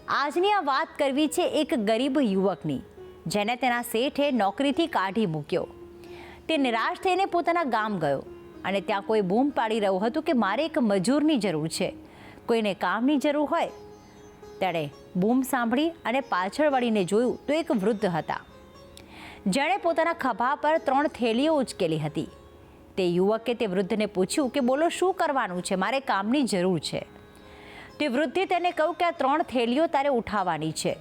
આજની આ વાત કરવી છે એક ગરીબ યુવકની, જેને તેના શેઠે નોકરીથી કાઢી મૂક્યો. તે નિરાશ થઈને પોતાના ગામ ગયો અને ત્યાં કોઈ બૂમ પાડી રહ્યું હતું કે મારે એક મજૂરની જરૂર છે, કોઈને કામની જરૂર હોય. તેણે બૂમ સાંભળી અને પાછળ વળીને જોયું તો એક વૃદ્ધ હતા, જેણે પોતાના ખભા પર 3 થેલીઓ ઉચકેલી હતી. તે યુવકે તે વૃદ્ધને પૂછ્યું કે બોલો, શું કરવાનું છે? મારે કામની જરૂર છે. તે વૃદ્ધે તેને કહ્યું કે આ 3 થેલીઓ તારે ઉઠાવવાની છે.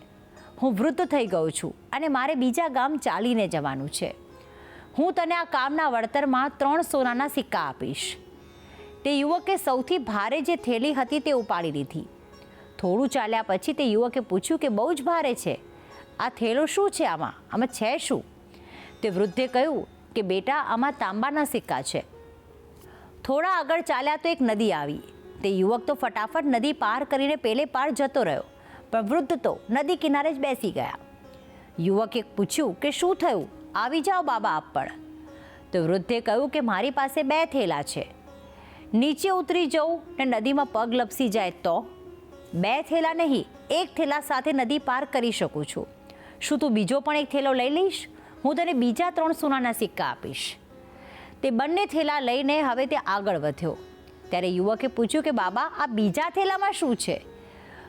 હું વૃદ્ધ થઈ ગયો છું અને મારે બીજા ગામ ચાલીને જવાનું છે. હું તને આ કામના વળતરમાં 3 સોનાના સિક્કા આપીશ. તે યુવકે સૌથી ભારે જે થેલી હતી તે ઉપાડી લીધી. થોડું ચાલ્યા પછી તે યુવકે પૂછ્યું કે બહુ જ ભારે છે, આ થેલો શું છે? આમાં છે શું? તે વૃદ્ધે કહ્યું કે બેટા, આમાં તાંબાના સિક્કા છે. થોડા આગળ ચાલ્યા તો એક નદી આવી. તે યુવક તો ફટાફટ નદી પાર કરીને પેલે પાર જતો રહ્યો, પણ વૃદ્ધ તો નદી કિનારે જ બેસી ગયા. યુવકે પૂછ્યું કે શું થયું? આવી જાઓ બાબા આપ પણ. તો વૃદ્ધે કહ્યું કે મારી પાસે 2 થેલા છે. નીચે ઉતરી જવું ને નદીમાં પગ લપસી જાય તો? 2 થેલા નહીં, 1 થેલા સાથે નદી પાર કરી શકું છું. શું તું બીજો પણ એક થેલો લઈ લઈશ? હું તને બીજા 3 સોનાના સિક્કા આપીશ. તે બંને થેલા લઈને હવે તે આગળ વધ્યો. ત્યારે યુવકે પૂછ્યું કે બાબા, આ બીજા થેલામાં શું છે?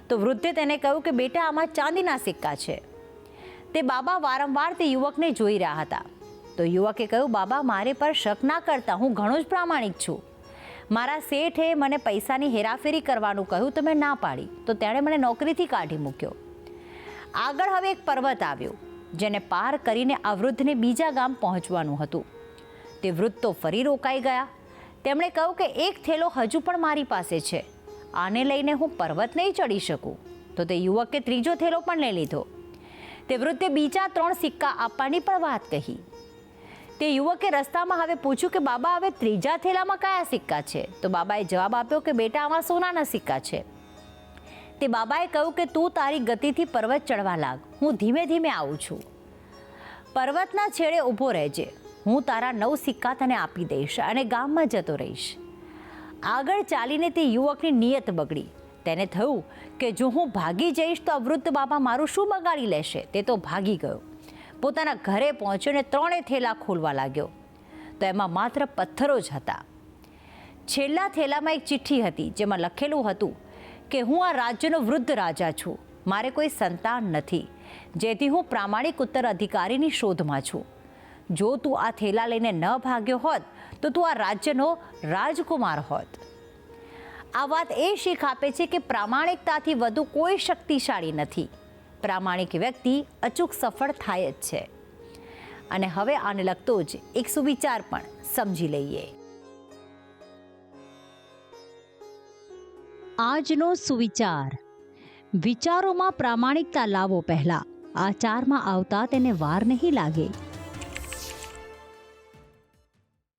તો વૃદ્ધે તેને કહ્યું કે બેટા, આમાં ચાંદીના સિક્કા છે. તે બાબા વારંવાર તે યુવકને જોઈ રહ્યા હતા. તો યુવકે કહ્યું, બાબા, મારે પર શક ના કરતા, હું ઘણો જ પ્રામાણિક છું. મારા શેઠે મને પૈસાની હેરાફેરી કરવાનું કહ્યું તો મેં ના પાડી, તો તેણે મને નોકરીથી કાઢી મૂક્યો. આગળ હવે એક પર્વત આવ્યો, જેને પાર કરીને આ વૃદ્ધને બીજા ગામ પહોંચવાનું હતું. તે વૃદ્ધ તો ફરી રોકાઈ ગયા. તેમણે કહ્યું કે એક થેલો હજુ પણ મારી પાસે છે, આને લઈને હું પર્વત નહીં ચડી શકું. તો તે યુવકે ત્રીજો થેલો પણ લઈ લીધો. તે વૃદ્ધે બીજા 3 સિક્કા આપવાની પણ વાત કહી. તે યુવકે રસ્તામાં હવે પૂછ્યું કે બાબા, હવે ત્રીજા થેલામાં કયા સિક્કા છે? તો બાબાએ જવાબ આપ્યો કે બેટા, આમાં સોનાના સિક્કા છે. તે બાબાએ કહ્યું કે તું તારી ગતિથી પર્વત ચડવા લાગ, હું ધીમે ધીમે આવું છું. પર્વતના છેડે ઊભો રહેજે, હું તારા 9 સિક્કા તને આપી દઈશ અને ગામમાં જતો રહીશ. આગળ ચાલીને તે યુવકની નિયત બગડી. તેને થયું કે જો હું ભાગી જઈશ તો આ વૃદ્ધ બાબા મારું શું બગાડી લેશે. તે તો ભાગી ગયો. પોતાના ઘરે પહોંચ્યો ને 3 થેલા ખોલવા લાગ્યો. તો એમાં માત્ર પથ્થરો જ હતા. છેલ્લા થેલામાં એક ચિઠ્ઠી હતી, જેમાં લખેલું હતું કે હું આ રાજ્યનો વૃદ્ધ રાજા છું. મારે કોઈ સંતાન નથી, જેથી હું પ્રામાણિક ઉત્તરાધિકારીની શોધમાં છું. જો તું આ થેલા લઈને ન ભાગ્યો હોત તો તું આ રાજ્યનો રાજકુમાર હોત. આ વાત એ શીખ આપે છે કે પ્રામાણિકતાથી વધુ કોઈ શક્તિશાળી નથી. પ્રામાણિક વ્યક્તિ અચૂક સફળ થાય જ છે. અને હવે આને લગતો જ એક સુવિચાર પણ સમજી લઈએ. આજનો સુવિચાર: વિચારોમાં પ્રામાણિકતા લાવો પહેલા, આચારમાં આવતા તેને વાર નહીં લાગે.